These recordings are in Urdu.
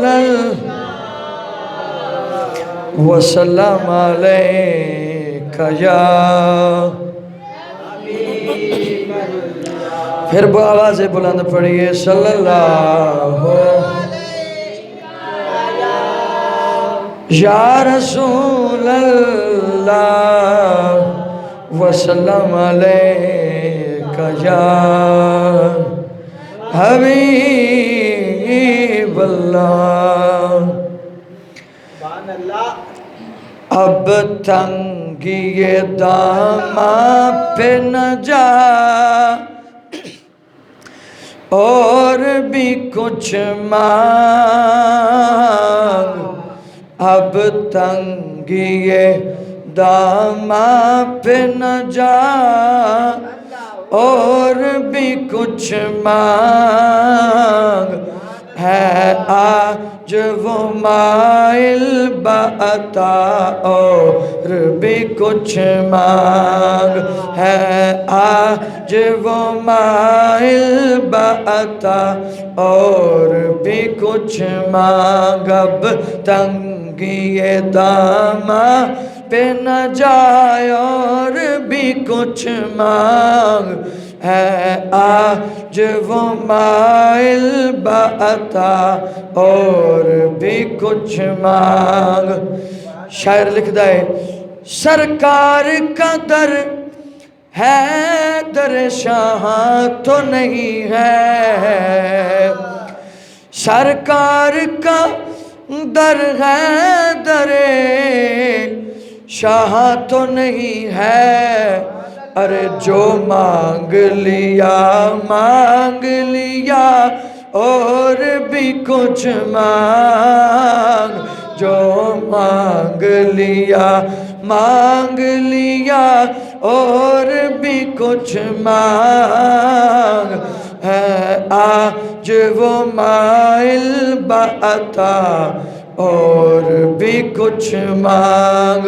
اللہ وسلم علیکہ یا پھر وہ آواز بلند پڑھیے صلی اللہ یا رسول اللہ وسلم علیکہ یا حبیب اللہ اب تنگی داماں پہ نہ جا اور بھی کچھ مانگ اب تنگی داماں پہ نہ جا اور بھی کچھ مانگ ہے آج وہ مائل بعطا اور بھی کچھ مانگ ہے آج وہ مائل بعطا اور بھی کچھ مانگ اب تنگی داماں پہ نہ جائے اور بھی کچھ مانگ ہے آج وہ مائل بعطا اور بھی کچھ مانگ شاعر لکھ دائے سرکار کا در ہے در شاہ تو نہیں ہے سرکار کا در ہے در شاہ تو نہیں ہے ارے جو مانگ لیا اور بھی کچھ مانگ جو مانگ لیا اور بھی کچھ مانگ ہے آج وہ مائل بعطا اور بھی کچھ مانگ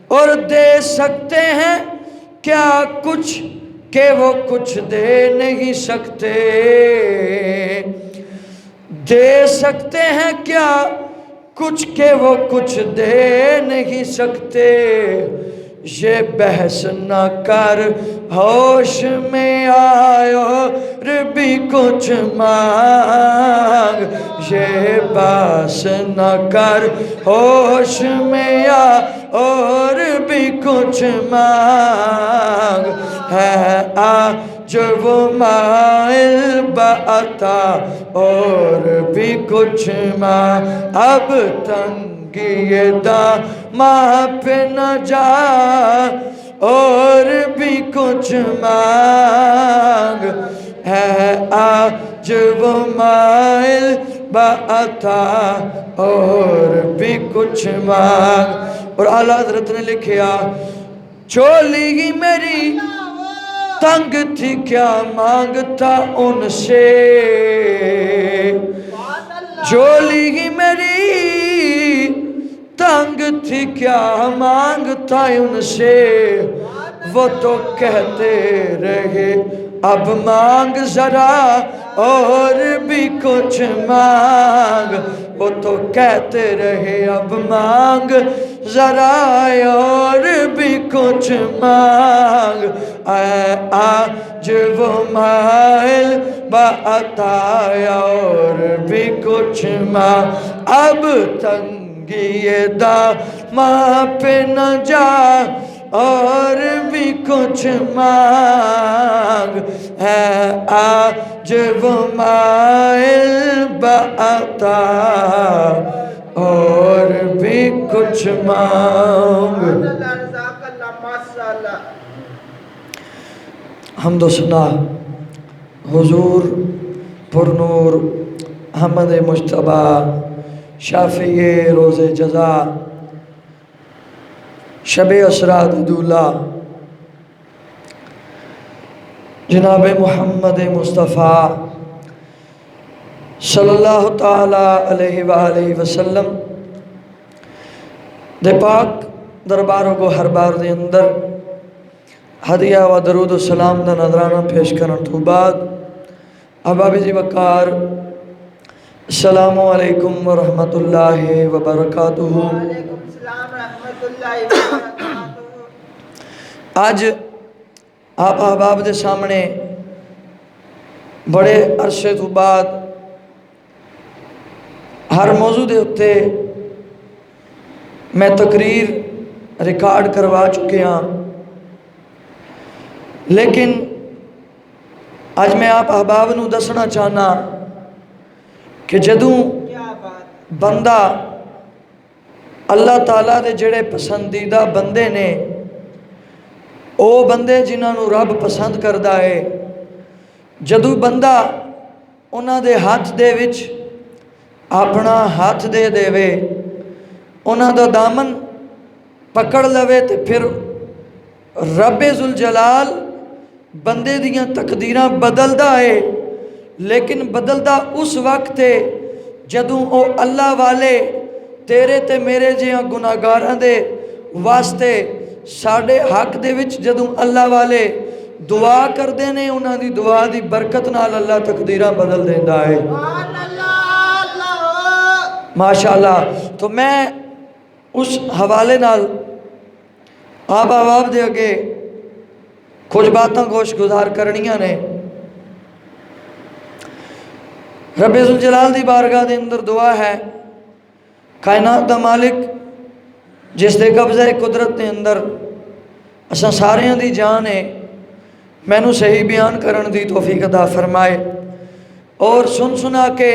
اور دے سکتے ہیں کیا کچھ کہ وہ کچھ دے نہیں سکتے دے سکتے ہیں کیا کچھ کہ وہ کچھ دے نہیں سکتے یہ بحث نہ کر ہوش میں آئے اور بھی کچھ مانگ یہ بحث نہ کر ہوش میں آئے اور بھی کچھ مانگ ہے آج وہ مائل بعطا اور بھی کچھ مانگ اب تنگی داماں پہ نہ جا اور بھی کچھ مانگ ہے آج وہ مائل بعطا اور بھی کچھ مانگ اور اعلیٰ حضرت نے لکھیا چولی ہی میری تنگ تھی کیا مانگتا ان سے چولی ہی میری تنگ تھی کیا مانگتا ان سے وہ تو کہتے رہے اب مانگ ذرا اور بھی کچھ مانگ وہ تو کہتے رہے اب مانگ ذرا اور بھی کچھ مانگ آج وہ مائل بعطا اور بھی کچھ مانگ اب تنگی داماں پہ نہ جا اور بھی کچھ مانگ ہے آج وہ مائل بعطا اور بھی کچھ مانگ حمد و ثنا حضور پرنور احمد مجتبی شافع روز جزا شب اسرا دولہ جناب محمد مصطفیٰ صلی اللہ تعالی علیہ وآلہ وسلم دے پاک درباروں کو ہر بار دے اندر ہدیہ و درود و سلام دا نظرانہ پیش کرن تو بعد ابابی جی وقار السلام علیکم ورحمۃ اللہ وبرکاتہ۔ وعلیکم السلام رحمۃ اللہ وبرکاتہ۔ آج آپ احباب دے سامنے بڑے عرصے تو بعد ہر موضوع دے اتے میں تقریر ریکارڈ کروا چکے ہاں، لیکن آج میں آپ احباب نو دسنا چاہنا کہ جدوں کیا بات، بندہ اللہ تعالیٰ دے جڑے پسندیدہ بندے نے، او بندے جنہاں نو رب پسند کردا ہے، جدوں بندہ انہاں دے ہاتھ دے وچ اپنا ہاتھ دے وے، انہاں دا دامن پکڑ لوے، تے پھر رب ذوالجلال بندے دیاں تقدیراں بدلدا ہے، لیکن بدلدا اس وقت ہے جدوں او اللہ والے تیرے تے میرے جیاں گناہگاراں دے واسطے ساڈے حق دے وچ جدوں اللہ والے دعا کردے نے، انہاں دی دعا دی برکت نال اللہ تقدیراں بدل دیندا ہے۔ سبحان اللہ، اللہ ماشاءاللہ۔ تو میں اس حوالے نال آپ احباب دے اگے کچھ باتاں گوش گزار کرنیاں نے۔ رب ذوالجلال دی بارگاہ دے اندر دعا ہے، کائنات دا مالک جس دے قبضہ قدرت دے اندر اساں ساریاں دی جان ہے، مینوں صحیح بیان کرن دی توفیق عطا فرمائے، اور سن سنا کے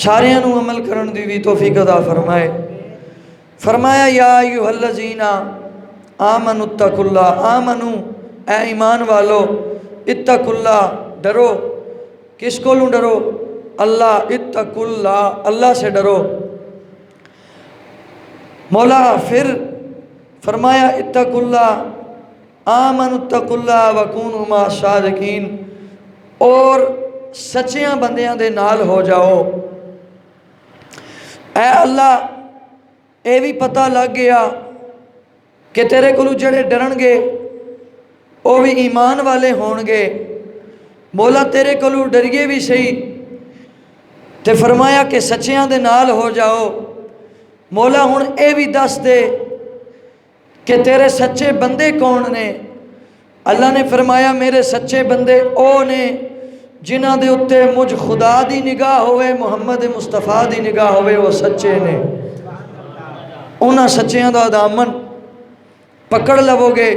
ساریاں نو عمل کرن دی بھی توفیق عطا فرمائے۔ فرمایا یا ایھا الذین آمنوا اتقوا اللہ، آمنو اے ایمان والو، اتقوا اللہ ڈرو، کس کولوں ڈرو؟ اللہ، اتقوا اللہ اللہ سے ڈرو۔ مولا پھر فرمایا اتقوا اللہ، آمنوا اتقوا اللہ وکونوا مع الصادقین، اور سچیاں بندیاں دے نال ہو جاؤ۔ اے اللہ، اے بھی پتہ لگ گیا کہ تیرے کولو جڑے ڈرن گے او بھی ایمان والے ہون گے، مولا تیرے کولو ڈریے بھی صحیح، تے فرمایا کہ سچیاں دے نال ہو جاؤ۔ مولا ہن اے بھی دس دے کہ تیرے سچے بندے کون نے؟ اللہ نے فرمایا میرے سچے بندے او نے جنہاں دے اتے مجھ خدا دی نگاہ ہوئے، محمد مصطفیٰ دی نگاہ ہوئے، وہ سچے نے۔ انہاں سچیاں دا دامن پکڑ لو گے،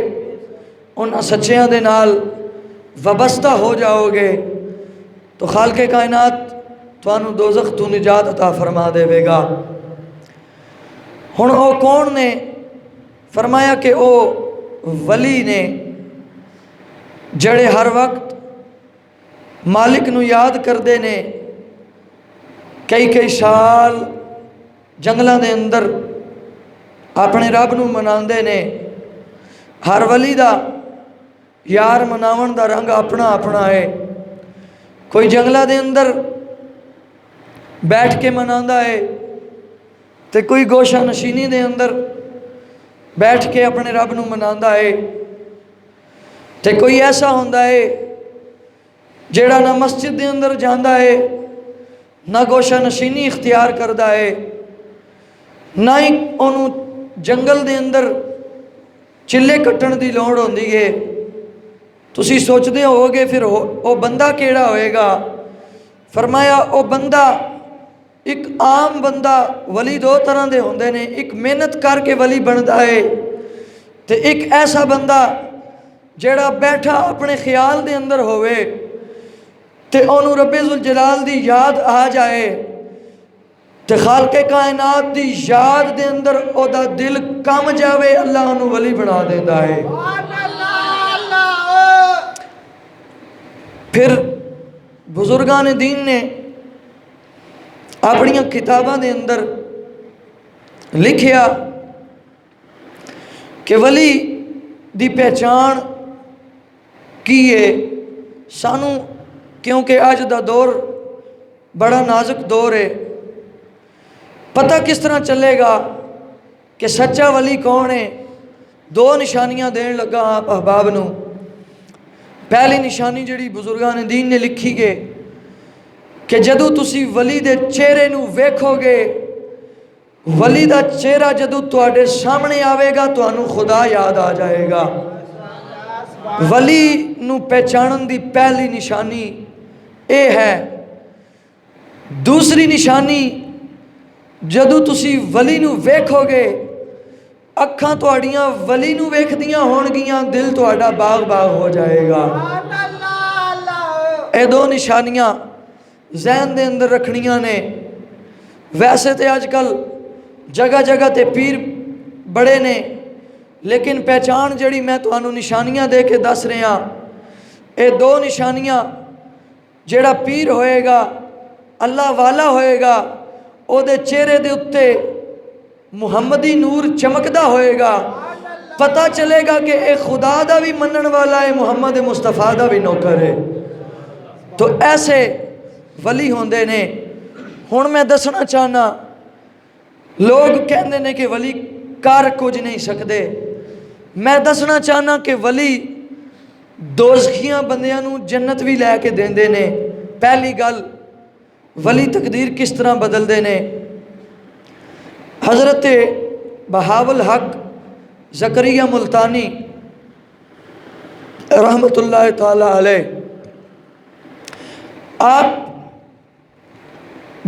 انہاں سچیاں دے نال وابستہ ہو جاؤ گے، تو خالق کائنات توانو دوزخ تو نجات عطا فرما دے وے گا۔ ہن او کون نے؟ فرمایا کہ او ولی نے جڑے ہر وقت مالک نو یاد کردے نے، کئی سال جنگلاں دے اندر اپنے رب نو مناندے نے۔ ہر ولی دا یار مناون دا رنگ اپنا اپنا ہے، کوئی جنگلاں دے اندر بیٹھ کے مناندا ہے، تے کوئی گوشہ نشینی دے اندر بیٹھ کے اپنے رب نو مناندا ہے، تے کوئی ایسا ہوندا ہے جیڑا نہ مسجد دے اندر جاندا ہے، نہ گوشہ نشینی اختیار کردا ہے، نہ ہی انہوں جنگل دے اندر چلے کٹن دی لوڑ ہوندی ہے۔ تسی سوچدے ہو گے پھر او بندہ کیڑا ہوئے گا؟ فرمایا او بندہ ایک عام بندہ، ولی دو طرح دے ہوندے نے، ایک محنت کر کے ولی بندا ہے، تے ایک ایسا بندہ جیڑا بیٹھا اپنے خیال دے اندر ہوئے، تے انہوں رب ذوالجلال دی یاد آ جائے، تے خالق کائنات دی یاد دے اندر او دا دل کم جاوے، اللہ انہوں ولی بنا دیتا ہے۔ پھر بزرگان دین نے اپنی کتاباں دے اندر لکھیا کہ ولی دی پہچان کی ہے سانو، کیونکہ آج دا دور بڑا نازک دور ہے، پتہ کس طرح چلے گا کہ سچا ولی کون ہے؟ دو نشانیاں دین لگا آپ احباب نو۔ پہلی نشانی جڑی بزرگان دین نے لکھی گے کہ جدو تسی ولی دے چہرے نو ویکھو گے، ولی دا چہرہ جدو تواڈے سامنے آوے گا تو انو خدا یاد آ جائے گا۔ ولی نو پہچانن دی پہلی نشانی اے ہے۔ دوسری نشانی جدو تسی ولی نو ویکھو گے، اکھاں تواڈیاں ولی نو ویکھ دیاں ہون گیاں، دل تواڈا باغ باغ ہو جائے گا۔ اے دو نشانیاں ذہن دے اندر رکھنیاں نے۔ ویسے تے آج کل جگہ جگہ تے پیر بڑے نے، لیکن پہچان جڑی میں تو انو نشانیاں دے کے دس رہے ہیں، اے دو نشانیاں جڑا پیر ہوئے گا، اللہ والا ہوئے گا، او دے چہرے دے اتے محمدی نور چمکدا ہوئے گا، پتہ چلے گا کہ اے خدا دا بھی منن والا ہے، محمد مصطفیٰ دا بھی نوکر ہے۔ تو ایسے ولی ہوندے نے۔ ہن میں دسنا چاہنا، لوگ کہندے نے کہ ولی کر کچھ نہیں سکدے، میں دسنا چاہنا کہ ولی دوزخیاں بندیاں نو جنت بھی لے کے دیندے نے۔ پہلی گل، ولی تقدیر کس طرح بدل دے نے۔ حضرت بہاول حق زکریا ملتانی رحمت اللہ تعالی علیہ، آپ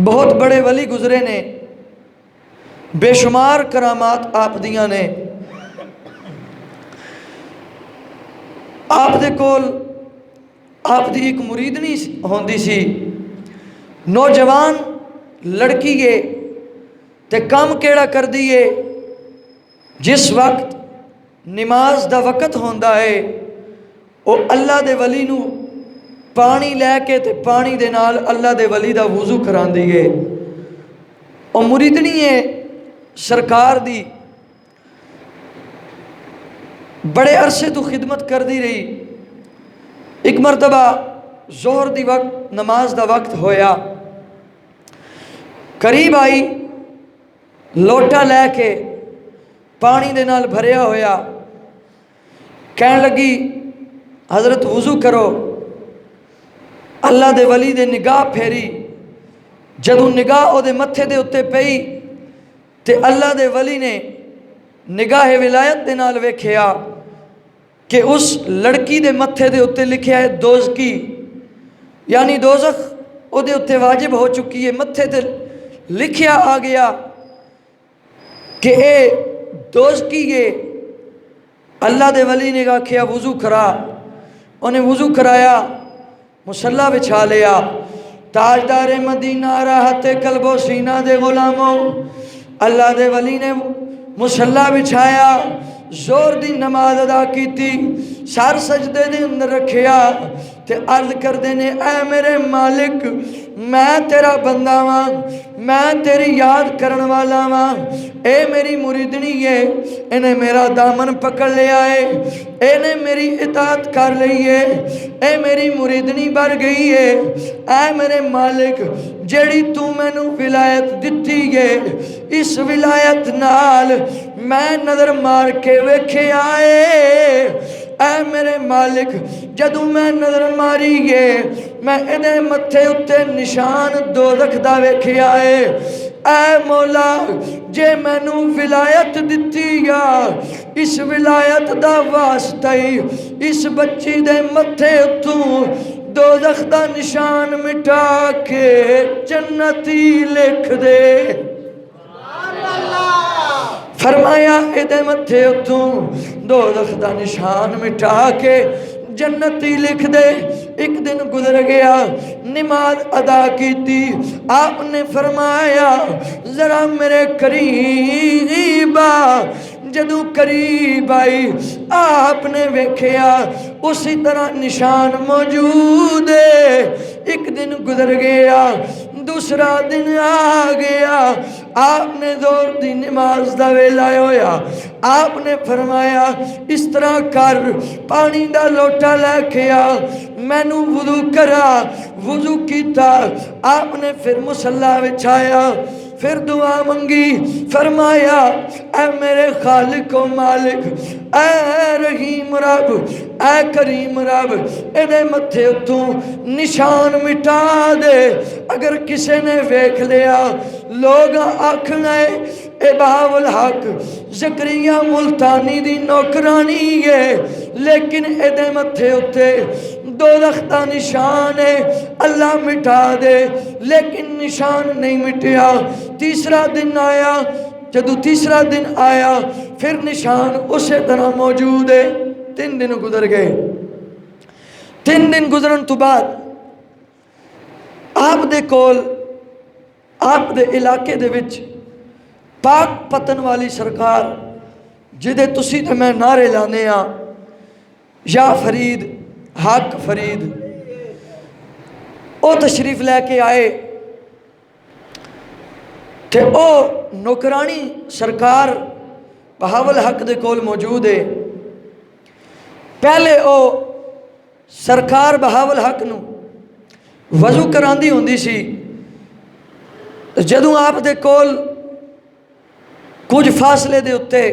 بہت بڑے ولی گزرے نے، بے شمار کرامات آپ دیاں نے۔ آپ دے کول آپ دی ایک مریدنی ہوندی سی، نوجوان لڑکی ہے تے کام کیڑا کر دیئے، جس وقت نماز دا وقت ہوندا ہے او اللہ دے ولی نو پانی لے کے تے پانی دے نال اللہ دے ولی دا وضو کران دیئے۔ او مریدنی ہے سرکار دی، بڑے عرصے تو خدمت کر دی رہی۔ ایک مرتبہ ظہر دی وقت نماز دا وقت ہویا، قریب آئی، لوٹا لے کے پانی دے نال بھریا ہویا، کہن لگی حضرت وضو کرو۔ اللہ دے ولی دے نگاہ پھیری، جدوں نگاہ او دے متھے دے اتے پئی تے اللہ دے ولی نے نگاہ ولایت دے نال ویکھیا کہ اس لڑکی دے متھے دے اتے لکھیا ہے دوزکی، یعنی دوزخ او دے اتے واجب ہو چکی ہے۔ متھے تے لکھیا آ گیا کہ اے دوزکی ہے۔ اللہ دے ولی نے کہا وضو کرا، انہیں وضو کرایا، مصلی بچھا لیا۔ تاجدار مدینہ راحت قلب و سینہ دے غلاموں، اللہ دے ولی نے مصلی بچھایا، زور دی نماز ادا کی تھی، سر سجدے دے اندر رکھیا تے عرض کر دینے، اے میرے مالک میں تیرا بندہ ہاں، میں تیری یاد کرن والا ہاں۔ اے میری مریدنی ہے، انہیں میرا دامن پکڑ لیا ہے، انہیں میری اطاعت کر لی ہے، اے میری مریدنی بڑھ گئی ہے۔ اے میرے مالک جیڑی تو میں نو ولایت دتی ہے، اس ولایت نال میں نظر مار کے ویکھے آئے۔ اے میرے مالک جدوں میں نظر ماری ہے، میں انہیں متھے اتے نشان دوزخ دا ویکھے آئے۔ اے مولا جے میں نو ولایت دتی یا اس ولایت دا واسطہ ہی اس بچی دے متھے اتوں دوزخ دا نشان مٹا کے جنتی لکھ دے۔ فرمایا ایدے متھے اتوں دوزخ دا نشان مٹا کے جنتی لکھ دے۔ ایک دن گزر گیا، نماز ادا کی تھی، آپ نے فرمایا ذرا میرے قریب آ۔ جدوں قریب آئی آپ نے ویکھیا اسی طرح نشان موجود ہے۔ ایک دن گزر گیا، دوسرا دن آ گیا، آپ نے زور دی نماز دا ویلا ہویا، آپ نے فرمایا اس طرح کر، پانی دا لوٹا لے کے آ، میں نو وضو کرا۔ وضو کیتا، آپ نے پھر مصلی بچھایا، پھر دعا منگی، فرمایا اے میرے خالق و مالک، اے رحیم رب، اے کریم رب، اے متھے اتوں نشان مٹا دے، اگر کسے نے ویکھ لیا لوگ آکھنا ہے اے بہاول الحق زکریا ملتانی دی نوکرانی ہے، لیکن اے متھے اتے دوزخ دا نشان ہے، اللہ مٹا دے، لیکن نشان نہیں مٹیا۔ تیسرا دن آیا، جدو تیسرا دن آیا پھر نشان اسی طرح موجود ہے۔ 3 دن گزر گئے۔ 3 دن گزرن تو بعد آپ دے کول، آپ دے علاقے دے وچ پاک پتن والی سرکار جدے تسی تے میں نعرے لانے ہاں، یا فرید حق فرید، او تشریف لے کے آئے کہ او نوکرانی سرکار بہاول حق دے کول موجود ہے۔ پہلے او سرکار بہاول حق نو وضو کراندی ہوندی سی، جدوں آپ دے کول کچھ فاصلے دے اتے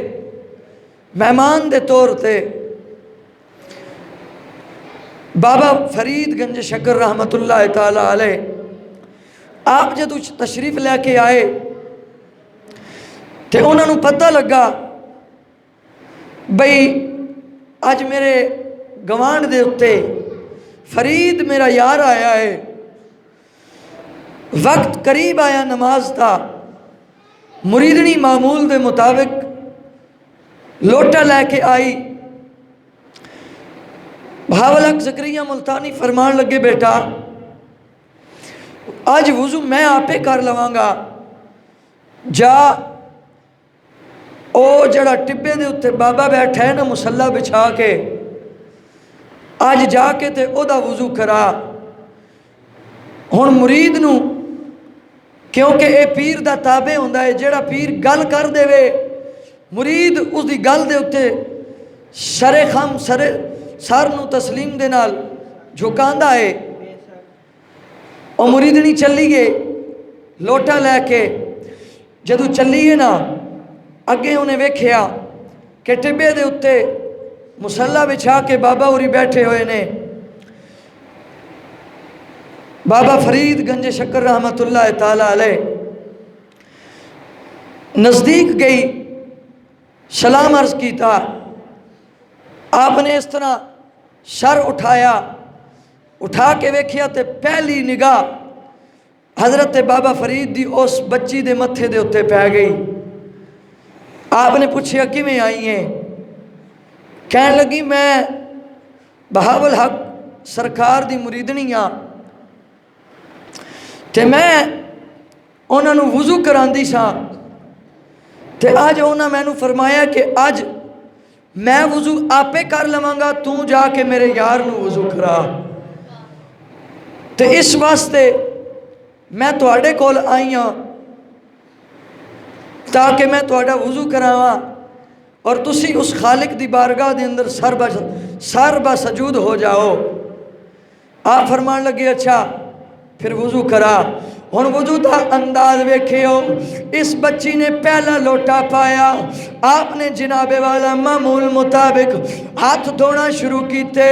مہمان دے طور تے بابا فرید گنج شکر رحمت اللہ تعالی علیہ آپ جدو تشریف لے کے آئے تے انہوں نے پتہ لگا بھئی آج میرے گوانڈ دے اتے فرید میرا یار آیا ہے، وقت قریب آیا نماز تا، مریدنی معمول دے مطابق لوٹا لے کے آئی۔ بہاول حق زکریا ملتانی فرمان لگے بیٹا آج وضو میں آپے کر لواں گا، جا او جڑا ٹبے دے اتے بابا بیٹھا ہے نا مسلح بچھا کے، آج جا کے تے او دا وضو کرا۔ ہن مرید نو کیونکہ اے پیر دا تابع ہوندا ہے، جڑا پیر گل کر دے وے مرید اس دی گل دے اتے سر خم سر نو تسلیم دے نال جھکاندا ہے۔ او مریدنی چلی گئے لوٹا لے کے، جدو چلیے نا اگے انہیں ویکھیا کہ ٹبے دے اتے مسلح بچھا کے بابا اوری بیٹھے ہوئے نے۔ بابا فرید گنج شکر رحمت اللہ تعالی علیہ نزدیک گئی، سلام عرض کیتا، آپ نے اس طرح سر اٹھایا، اٹھا کے ویکھیا تے پہلی نگاہ حضرت بابا فرید دی اس بچی دے متھے دے اتے پہ گئی۔ آپ نے پوچھیا کیویں آئی ہیں؟ کہنے لگی میں بہاول حق سرکار دی مریدنی ہاں تے میں انہوں نے وضو کراندی سا تے آج انہوں نے میں فرمایا کہ آج میں وضو آپے کر لواں گا، تو جا کے میرے یار نو وضو کرا۔ تے اس واسطے میں تواڈے کول آئی ہاں تاکہ میں تواڈا وضو کراواں اور تسی اس خالق دی بارگاہ دے اندر سر با سجود ہو جاؤ۔ آپ فرمان لگے اچھا پھر وضو کرا۔ ہن وضو دا انداز ویکھیو، اس بچی نے پہلا لوٹا پایا، آپ نے جناب والا معمول مطابق ہاتھ دھونا شروع کیتے۔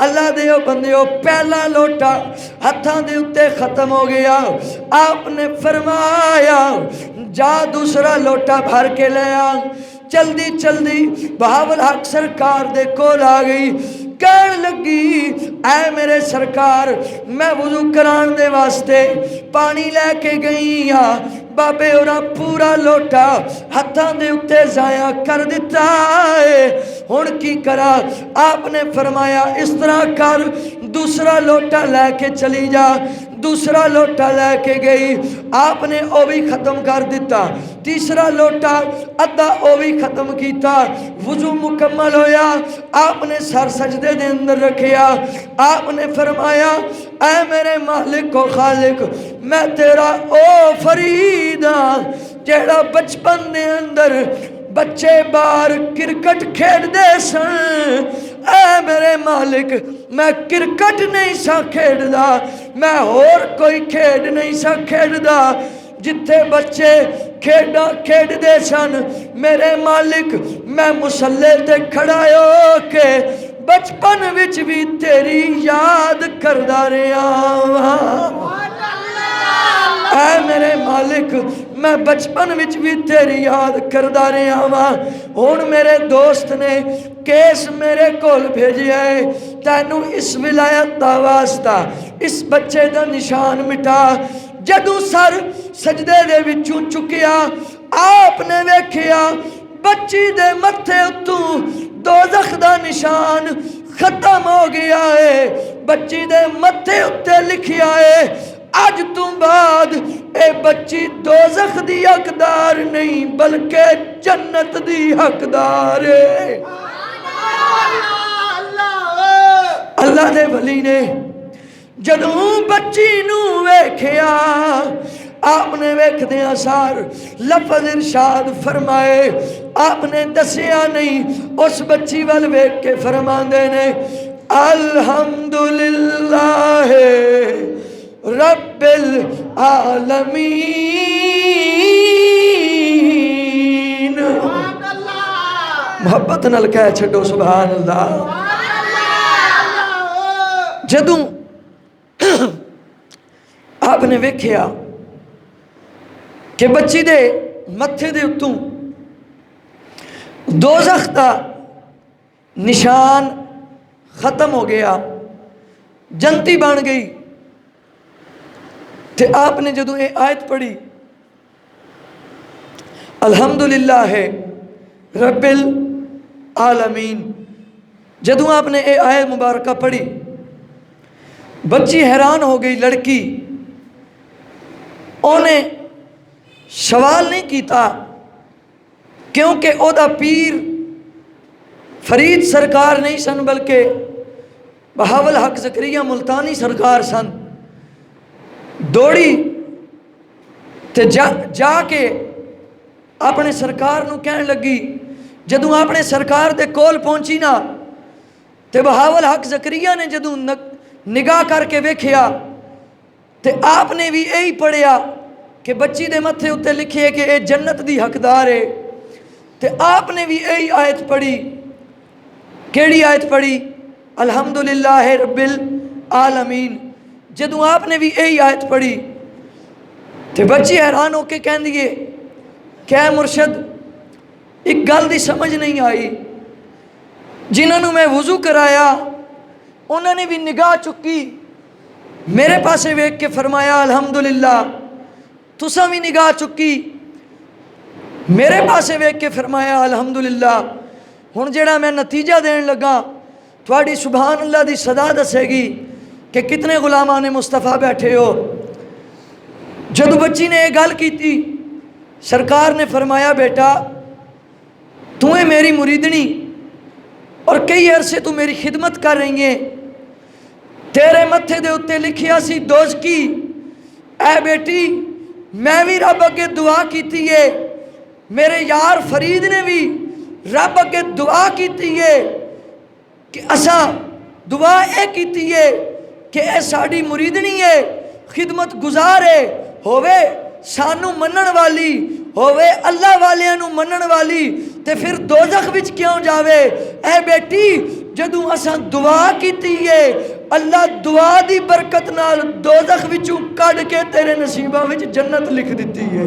اللہ دیو بندیو پہلا لوٹا ہاتھاں دے اتے ختم ہو گیا۔ آپ نے فرمایا جا دوسرا لوٹا بھر کے لے آ۔ جلدی جلدی بہاول حق سرکار دے کول آ گئی، کہن لگی اے میرے سرکار میں وضو کران دے واسطے پانی لے کے گئی ہاں، بابے اورا پورا لوٹا ہتھاں دے اتے ضائع کر دیتا ہے، ہن کی کرا؟ آپ نے فرمایا اس طرح کر، دوسرا لوٹا لے کے چلی جا۔ دوسرا لوٹا لے کے گئی، آپ نے او بھی ختم کر دیتا۔ تیسرا لوٹا ادھا او بھی ختم کیتا، وضو مکمل ہویا۔ آپ نے سر سجدے دے اندر رکھیا، آپ نے فرمایا اے میرے مالک و خالق میں تیرا او فرید ہاں جیڑا بچپن دے اندر بچے بار کرکٹ کھیڑ دے سن، اے میرے مالک میں کرکٹ نہیں سا کھیڑ دا، میں اور کوئی کھیڑ نہیں سا کھیڑ دا، جتھے بچے کھیڈاں کھیڈدے سن میرے مالک میں مصلے تے کھڑا ہو کے بچپن وچ بھی تیری یاد کردا رہیا واں اے میرے مالک میں بچپن وچ بھی تیری یاد کردا رہیا واں ہن میرے دوست نے کیس میرے کول بھیجیا ہے تینوں اس ولایت دا واسطہ اس بچے دا نشان مٹا جدوں سر سجدے دے وچوں چکیا آپ نے ویکھیا بچی دے متھے اتوں دوزخ دا نشان ختم ہو گیا ہے بچی دے متھے اتے لکھیا ہے اج تو بعد اے بچی دوزخ دی حقدار نہیں بلکہ جنت دی حقدار ہے اللہ دے ولی نے جدوں بچی نو ویکھیا آپ نے ویکھدیاں سار لفظ ارشاد فرمائے آپ نے دسیا نہیں اس بچی وال ویکھ کے فرماندے نے الحمدللہ رب العالمین محبت نال کہہ چھڈو سبحان اللہ جدوں آپ نے ویکھیا کہ بچی دے متھے دے اتوں دوزخ دا نشان ختم ہو گیا جنتی بن گئی تے آپ نے جدوں یہ آیت پڑھی الحمدللہ رب العالمین جدوں آپ نے یہ آیت مبارکہ پڑھی بچی حیران ہو گئی لڑکی انہیں سوال نہیں کیتا کیونکہ او دا پیر فرید سرکار نہیں سن بلکہ بہاول حق زکریا ملتانی سرکار سن دوڑی تے جا کے اپنے سرکار نو کہن لگی جدوں اپنے سرکار دے کول پہنچی نا تے بہاول حق زکریا نے جدوں نگاہ کر کے ویکھیا تے آپ نے بھی یہی پڑھیا کہ بچی دے متھے اتے لکھے کہ اے جنت دی حقدار ہے تے آپ نے بھی یہی آیت پڑھی کیڑی آیت پڑھی الحمدللہ رب العالمین جدوں آپ نے بھی یہی آیت پڑھی تے بچی حیران ہو کے کہن دیئے کہ اے مرشد ایک گل دی سمجھ نہیں آئی جنہوں نے میں وضو کرایا انہوں نے بھی نگاہ چکی میرے پاسے ویکھ کے فرمایا الحمدللہ تساں بھی نگاہ چکی میرے پاسے ویکھ کے فرمایا الحمدللہ ہن جڑا میں نتیجہ دین لگا تھوڑی سبحان اللہ دی صدا دسے گی کہ کتنے غلامان مصطفیٰ بیٹھے ہو جدو بچی نے یہ گل کی سرکار نے فرمایا بیٹا تو ہے میری مریدنی اور کئی عرصے تو میری خدمت کر رہی ہیں تیرے متھے دے اتے لکھیا سی دوزکی اے بیٹی میں بھی رب اگے دعا کیتی ہے میرے یار فرید نے بھی رب اگے دعا کیتی ہے کہ اساں دعا اے کیتی ہے کہ اے ساڑی مریدنی ہے خدمت گزار ہے ہووے سانو منن والی ہووے اللہ والیاں منن والی تے پھر دوزخ وچ کیوں جاوے اے بیٹی جدوں اساں دعا کیتی ہے اللہ دعا دی برکت نال دوزخ وچوں کڈ کے تیرے نصیباں وچ جنت لکھ دیتی ہے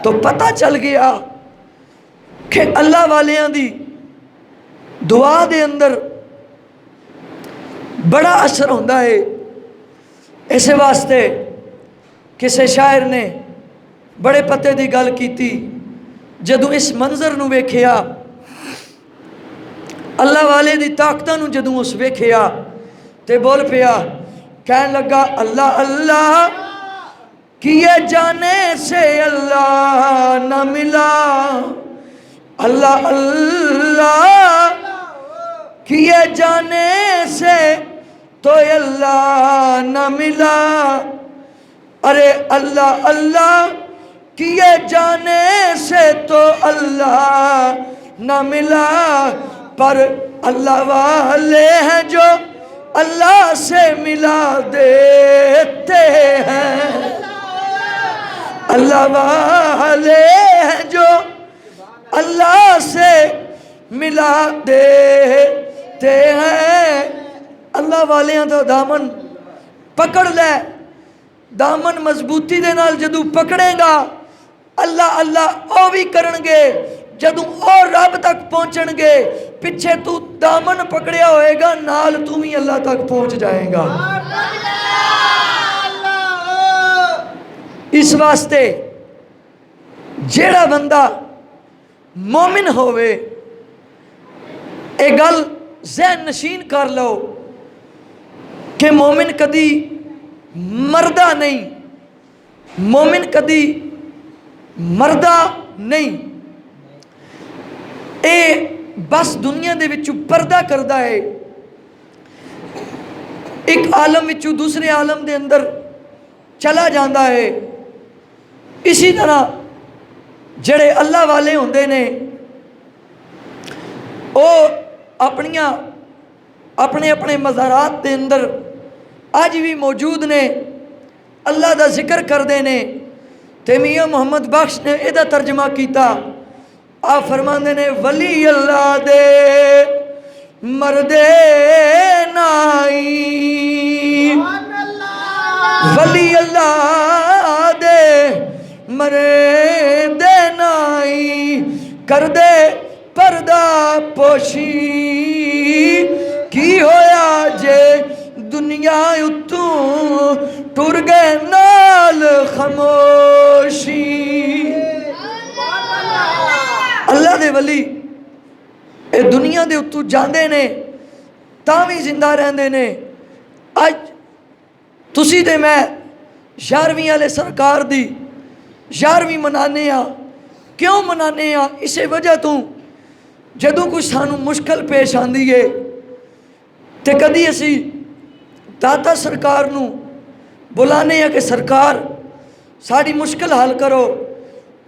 تو پتہ چل گیا کہ اللہ والیاں دی دعا دے اندر بڑا اثر ہوندہ ہے اسے واسطے کسے شاعر نے بڑے پتے دی گل کیتی جدوں اس منظر نو ویکھیا اللہ والے دی طاقتاں نو جدوں اس ویکھیا تے بول پیا کہن لگا اللہ اللہ کیے جانے سے اللہ نہ ملا اللہ اللہ کیے جانے سے تو اللہ نہ ملا ارے اللہ اللہ کیے جانے سے تو اللہ نہ ملا پر اللہ والے ہیں جو اللہ سے ملا دیتے اللہ والے ہیں جو اللہ سے ملا دیتے ہیں. اللہ والیاں تو دامن پکڑ لے, دامن مضبوطی دے نال جدو پکڑے گا اللہ اللہ او بھی کرن گے. جدو او رب تک پہنچن گے پیچھے تو دامن پکڑیا ہوئے گا نال تو بھی اللہ تک پہنچ جائے گا. اس واسطے جیڑا بندہ مومن ہوئے اے گل ذہن نشین کر لو کہ مومن کدی مردہ نہیں, مومن کدی مردہ نہیں. اے بس دنیا دے وچوں پردہ کردہ ہے, ایک عالم وچوں دوسرے عالم دے اندر چلا جاندہ ہے. اسی طرح جڑے اللہ والے ہوندے نے او اپنے اپنے مزارات دے اندر آج بھی موجود نے, اللہ دا ذکر کردے نے. تے میاں محمد بخش نے ایدہ ترجمہ کیتا, آپ فرماندے نے ولی اللہ دے مردے نائی, ولی اللہ دے مردے نائی, کردے پردہ پوشی کی ہویا جے دنیا اتوں ٹر گئے نال خاموشی. اللہ دے ولی اے دنیا دے اتوں جاندے نے تاں بھی زندہ رہندے نے. اج تسی تے میں 11ویں والے سرکار دی 11ویں منانے ہاں. کیوں منانے ہاں؟ اسے وجہ تو جدوں کوئی سانوں مشکل پیش آندی ہے تے کدی اسی داتا سرکار نو بلانے ہیں کہ سرکار ساری مشکل حل کرو.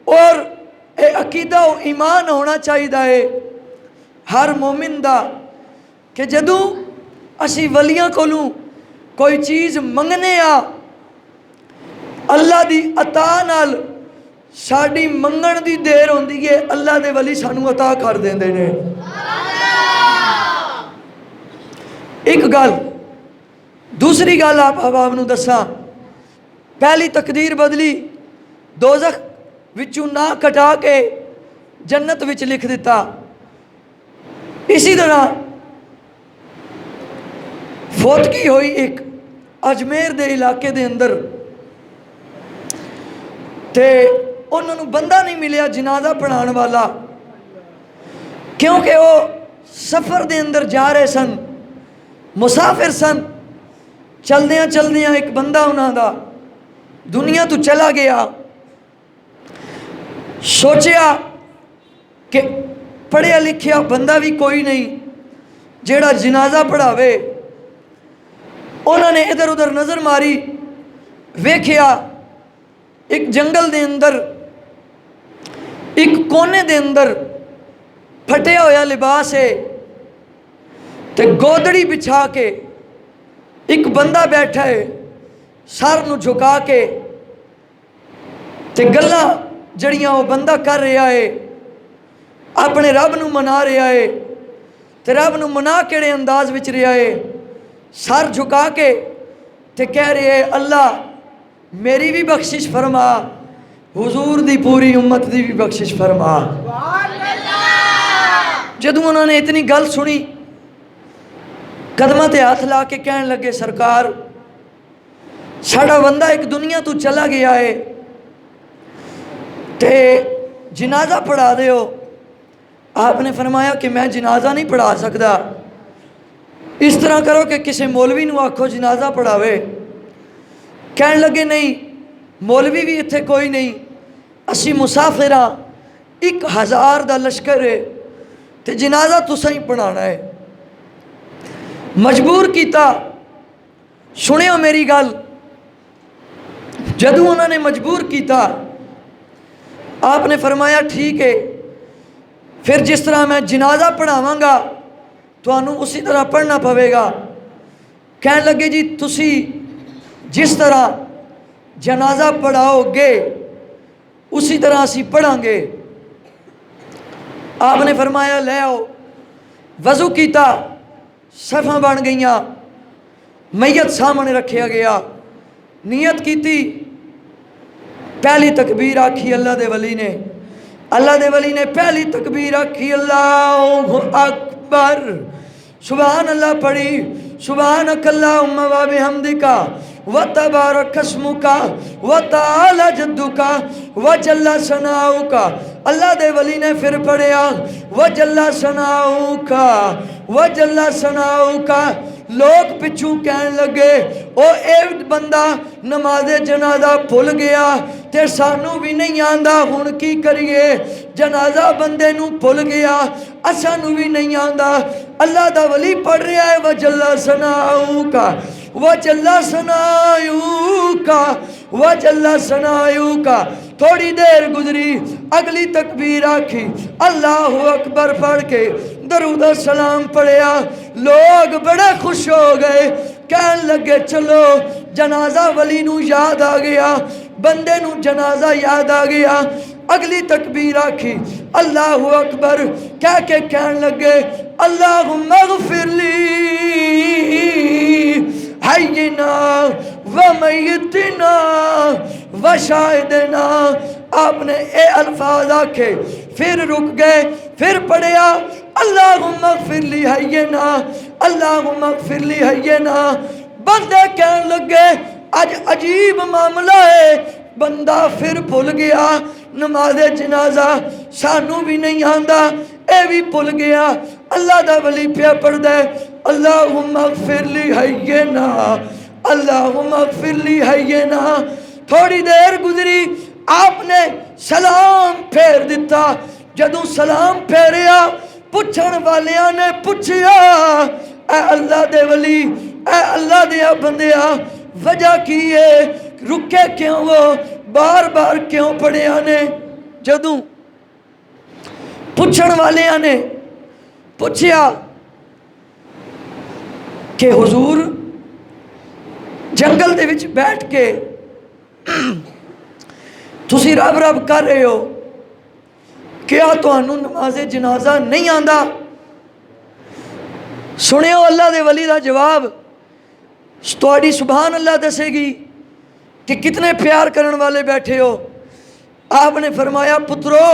اور اے عقیدہ و ایمان ہونا چاہیے ہے ہر مومن دا کہ جدوں اسی ولیاں کولوں کوئی چیز منگنے آ اللہ دی عطا نال ساڑی منگن دی دیر ہوندی ہے, اللہ دے ولی سانو عطا کر دیندے نے. ایک گل دوسری گل آپ احباب نو دساں, پہلی تقدیر بدلی, دوزخ وچوں نہ کٹا کے جنت وچ لکھ دیتا. اسی طرح فوتگی ہوئی ایک اجمیر دے علاقے دے اندر, تے انہوں نے بندہ نہیں ملیا جنازہ پڑھان والا, کیونکہ وہ سفر دے اندر جا رہے سن, مسافر سن. چلدیاں ایک بندہ انہاں دا دنیا تو چلا گیا. سوچیا کہ پڑھیا لکھیا بندہ بھی کوئی نہیں جیڑا جنازہ پڑھاوے. انہوں نے ادھر ادھر نظر ماری, ویکھیا ایک جنگل دے اندر ایک کونے دے اندر پھٹیا ہویا لباس ہے تے گودڑی بچھا کے ایک بندہ بیٹھا ہے سر نو جھکا کے, تے گلاں جڑیاں وہ بندہ کر رہا ہے اپنے رب نو منا رہا ہے. تے رب نو منا کیڑے انداز وچ رہا ہے, سر جھکا کے تے کہہ رہے ہیں اللہ میری بھی بخشش فرما, حضور دی پوری امت دی بھی بخشش فرما. جدوں انہوں نے اتنی گل سنی قدمہ تے ہاتھ لا کے کہنے لگے سرکار ساڑا بندہ ایک دنیا تو چلا گیا ہے تے جنازہ پڑھا دے ہو. آپ نے فرمایا کہ میں جنازہ نہیں پڑھا سکتا, اس طرح کرو کہ کسی مولوی نو آکھو جنازہ پڑھاوے. کہنے لگے نہیں مولوی بھی اتھے کوئی نہیں, اسی مسافرہ 1000 دا لشکر ہے تے جنازہ تساں ہی پڑھانا ہے. مجبور کیتا, سنیو میری گل, جدوں انہوں نے مجبور کیتا آپ نے فرمایا ٹھیک ہے پھر جس طرح میں جنازہ پڑھاواں گا تانوں اسی طرح پڑھنا پوے گا. کہنے لگے جی تسی جس طرح جنازہ پڑھاؤ گے اسی طرح اسی پڑھاں گے۔ آپ نے فرمایا لے آؤ، وضو کیتا، صفاں بن گئیاں، میت سامنے رکھیا گیا، نیت کیتی، پہلی تکبیر آکھی اللہ دے ولی نے، اللہ دے ولی نے پہلی تکبیر آکھی اللہ اکبر، سبحان اللہ پڑھی، سبحانک اللہم و بحمدک وتبارک اسمک وتعالی جدک وجل ثناؤک۔ اللہ دے ولی نے پھر پڑھیا وجل ثناؤک وجل ثناؤک۔ لوگ پچھو کہنے لگے او ایک بندہ نماز جنازہ بھول گیا تے سانو بھی نہیں آندا، ہن کی کریے؟ جنازہ بندے نو بھول گیا، اسانو بھی نہیں آندا۔ اللہ دا ولی پڑھ رہا ہے وجل ثناؤک وجل ثناؤک وجل ثناؤک۔ تھوڑی دیر گزری، اگلی تکبیر آکھی، اللہ اکبر پڑھ کے درود و سلام پڑھیا، لوگ بڑے خوش ہو گئے، کہنے لگے چلو جنازہ ولی نو یاد آ گیا، بندے نو جنازہ یاد آ گیا۔ اگلی تکبیر آکھی، اللہ اکبر کہہ کے کہنے لگے اللہم اغفر لی حینا و میتنا و شاہدنا۔ آپ نے اے الفاظ آکھے، پھر رک گئے، پھر پڑھیا اللہم اغفر لی حینا اللہم اغفر لی حینا۔ بندے کہنے لگے آج عجیب معاملہ ہے، بندہ پھر بھول گیا نماز جنازہ، سانو بھی نہیں آندا، اے بھی بھول گیا۔ اللہ دا ولی پیا پڑھ دے اللہم اغفر لی حینا اللہم اغفر لی حینا۔ تھوڑی دیر گزری، آپ نے سلام پھیر دیتا، جدوں سلام پھیریا پوچھن والیاں نے پوچھیا اے اللہ دے ولی، اے اللہ دیا بندیا، وجہ کی ہے؟ رکے کیوں وہ؟ بار بار کیوں پڑھیا نے؟ جدوں پوچھن والیاں نے پوچھیا کہ حضور جنگل دے وچ بیٹھ کے تسی رب رب کر رہے ہو، کیا تانوں نماز جنازہ نہیں آندا؟ سنے ہو اللہ دے ولی دا جواب، تہاڈی سبحان اللہ دسے گی کہ کتنے پیار کرن والے بیٹھے ہو۔ آپ نے فرمایا پترو،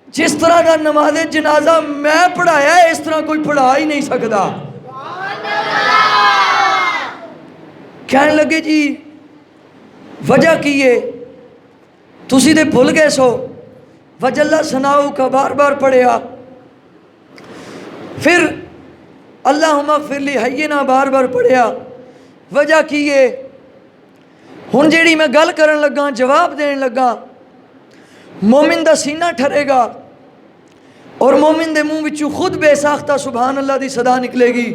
جس طرح کا نماز جنازہ میں پڑھایا ہے اس طرح کوئی پڑھا ہی نہیں سکتا۔ کہنے لگے جی وجہ کی ہے؟ تسی دے بھول گئے سو، وجل ثناؤک کا بار بار پڑھیا، پھر اللہم اغفر لی حینا بار بار پڑھیا، وجہ کی ہے؟ ہن جیڑی میں گل کرن لگا، جواب دین لگا، مومن دا سینہ ٹھرے گا اور مومن دے منہ وچوں خود بے ساختہ سبحان اللہ دی صدا نکلے گی۔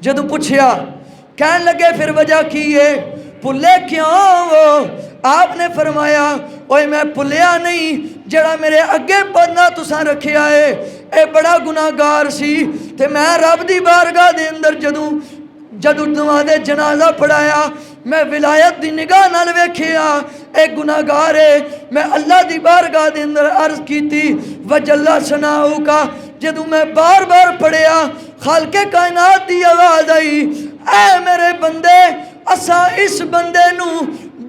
جدوں پوچھیا، کہنے لگے پھر وجہ کی ہے؟ پلے کیوں وہ؟ آپ نے فرمایا اوے میں پلیا نہیں، جڑا میرے اگے بندہ تساں رکھیا ہے اے بڑا گناہگار سی، تے میں رب دی بارگاہ دے اندر جدوں نماز جنازہ پڑھایا میں ولایت دی نگاہ نال ویکھیا اے گناہگار ہے۔ میں اللہ دی بارگاہ دے اندر عرض کیتی وجل ثناؤک، جدوں میں بار بار پڑھیا خالق کائنات دی آواز آئی اے میرے بندے، اساں اس بندے نو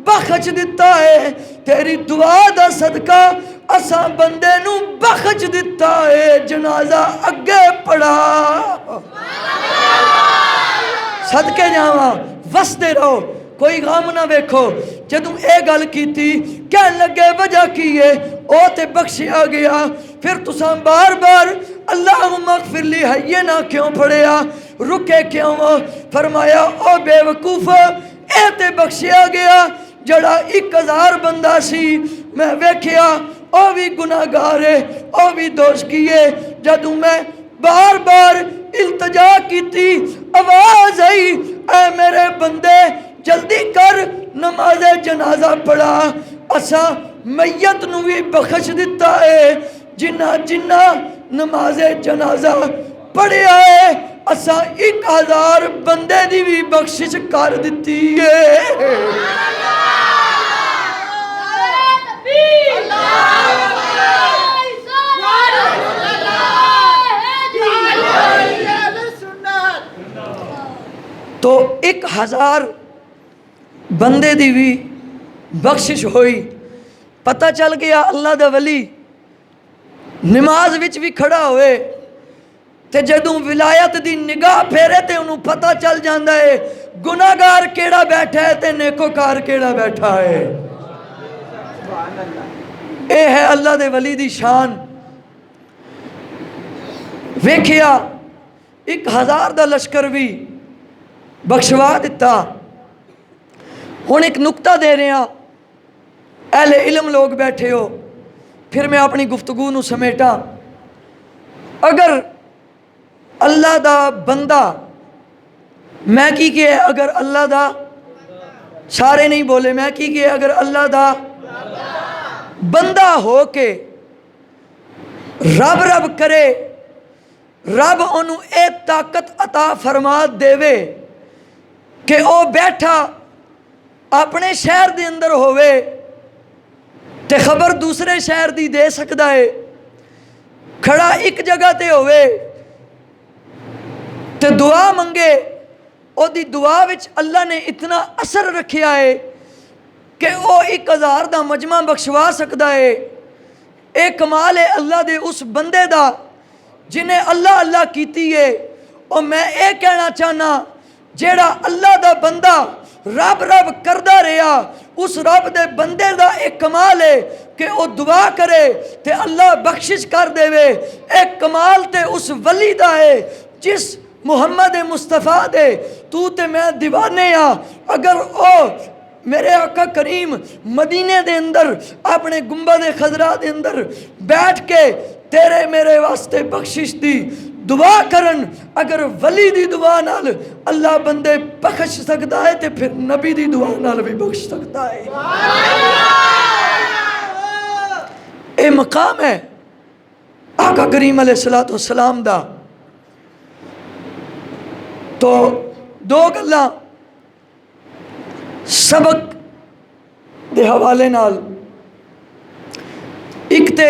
بخش دیتا ہے، تیری دعا دا صدقہ اساں بندے نو بخش دیتا ہے، جنازہ اگے پڑھا۔ صدقے جاواں، وسدے رہو، کوئی غم نہ ویکھو۔ جدوں اے گل کیتی کہن لگے وجہ کی ہے؟ او تے بخشیا گیا، پھر تساں بار بار اللہم اغفر لی حینا کیوں پڑھیا؟ رکے کیوں؟ فرمایا او بے وقوف، اے تے بخشیا گیا جڑا 1000 بندہ سی، میں ویکھیا او بھی گناہگار ہے، او بھی دوست کیے، جدوں میں بار بار التجا کیتی آواز آئی اے میرے بندے جلدی کر نماز جنازہ پڑھا، اسا میت نو بھی بخش دیتا ہے، جنہ نماز جنازہ پڑھیا ہے اسا 1000 بندے دی بھی بخشش کر دیتی ہے۔ 1000 بندے دی بھی بخشش ہوئی. پتہ چل گیا اللہ دا ولی نماز وچ بھی کھڑا ہوئے تے جدوں ولایت دی نگاہ پھیرے تے انہوں پتہ چل جاندا ہے گناہگار کیڑا بیٹھا ہے تے نیکوکار کیڑا بیٹھا ہے. سبحان اللہ. اے ہے اللہ دے ولی دی شان. ویکھیا 1000 دا لشکر بھی بخشوا دیتا. ہن ایک نقطہ دے رہے ہیں، اہل علم لوگ بیٹھے ہو، پھر میں اپنی گفتگو نو سمیٹا. اگر اللہ دا بندہ، میں کی کہ اگر اللہ دا، سارے نہیں بولے، میں کی کہ اگر اللہ دا بندہ ہو کے رب رب کرے، رب انہوں اے طاقت عطا فرما دے کہ او بیٹھا اپنے شہر دے اندر ہوئے تے خبر دوسرے شہر دی دے سکتا ہے. کھڑا ایک جگہ تے ہوئے تے دعا منگے، او دی دعا وچ اللہ نے اتنا اثر رکھیا ہے کہ او 1000 دا مجمع بخشوا سکتا ہے. اے کمال ہے اللہ دے اس بندے دا جنہیں اللہ اللہ کیتی ہے. اور میں اے کہنا چاہنا جیڑا اللہ دا بندہ رب رب کردہ رہا، اس رب دے بندے دا ایک کمال ہے کہ وہ دعا کرے تے اللہ بخشش کر دے وے. ایک کمال تے اس ولی دا ہے جس محمد مصطفیٰ دے تو تے میں دیوانے ہاں. اگر او میرے آقا کریم مدینے دے اندر اپنے گنبد خضرا دے اندر بیٹھ کے تیرے میرے واسطے بخشش دی دعا کرن، اگر ولی دی دعا نال اللہ بندے بخش سکتا ہے تے پھر نبی دی دعا نال بھی بخش سکتا ہے. اے مقام ہے آقا کریم علیہ السلام دا. تو 2 گلاں سبق دے حوالے نال، ایک تے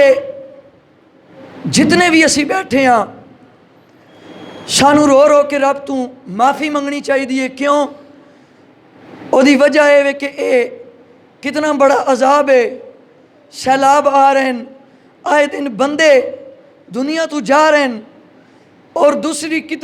جتنے بھی اسی بیٹھے ہاں سانو رو رو کے رب تو معافی منگنی چاہیے دیئے. کیوں؟ او دی وجہ ہے کہ اے کتنا بڑا عذاب ہے. سیلاب آ رہے ہیں، آئے دن بندے دنیا تو جا رہے ہیں، اور دوسری کتنی